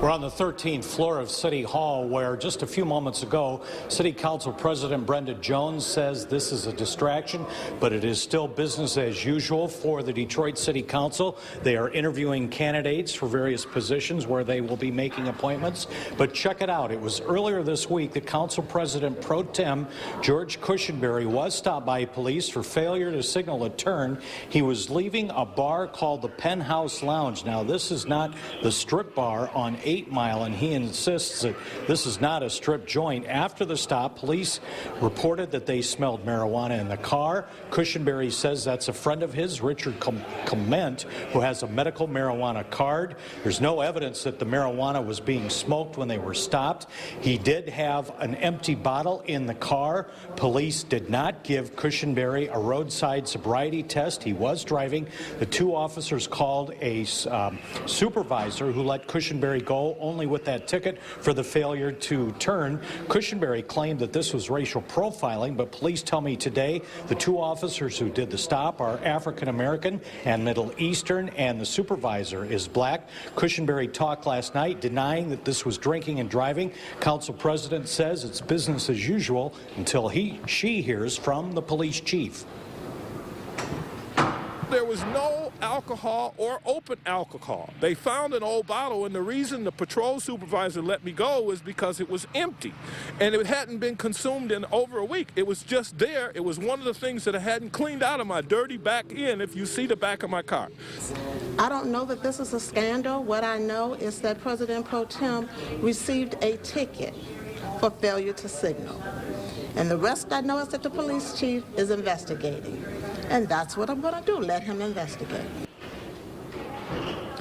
We're on the 13th floor of City Hall, where just a few moments ago, City Council President Brenda Jones says this is a distraction, but it is still business as usual for the Detroit City Council. They are interviewing candidates for various positions where they will be making appointments. But check it out. It was earlier this week that Council President Pro Tem George Cushingberry was stopped by police for failure to signal a turn. He was leaving a bar called the Penthouse Lounge. Now, this is not the strip bar on 8 Mile, and he insists that this is not a strip joint. After the stop, police reported that they smelled marijuana in the car. Cushingberry says that's a friend of his, Richard Clement, who has a medical marijuana card. There's no evidence that the marijuana was being smoked when they were stopped. He did have an empty bottle in the car. Police did not give Cushingberry a roadside sobriety test. He was driving. The two officers called a supervisor who let Cushingberry go only with that ticket for the failure to turn. Cushingberry claimed that this was racial profiling, but police tell me today the two officers who did the stop are African American and Middle Eastern, and the supervisor is black. Cushingberry talked last night denying that this was drinking and driving. Council President says it's business as usual until she hears from the police chief. There was no alcohol or open alcohol. They found an old bottle, and the reason the patrol supervisor let me go was because it was empty, and it hadn't been consumed in over a week. It was just there. It was one of the things that I hadn't cleaned out of my dirty back end, if you see the back of my car. I don't know that this is a scandal. What I know is that President Pro Tem received a ticket for failure to signal. And the rest I know is that the police chief is investigating. And that's what I'm going to do, let him investigate.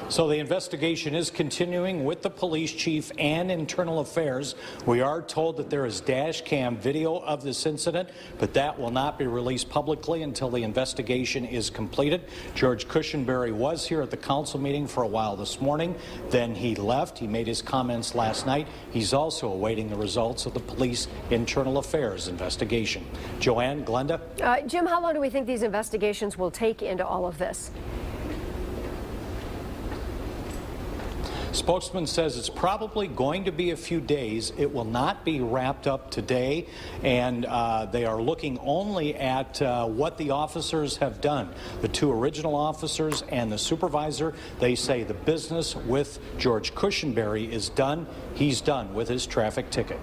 So the investigation is continuing with the police chief and internal affairs. We are told that there is dash cam video of this incident, but that will not be released publicly until the investigation is completed. George Cushingberry was here at the council meeting for a while this morning. Then he left. He made his comments last night. He's also awaiting the results of the police internal affairs investigation. Joanne, Glenda? Jim, how long do we think these investigations will take into all of this? Spokesman says it's probably going to be a few days. It will not be wrapped up today, and they are looking only at what the officers have done. The two original officers and the supervisor, they say the business with George Cushingberry is done. He's done with his traffic ticket.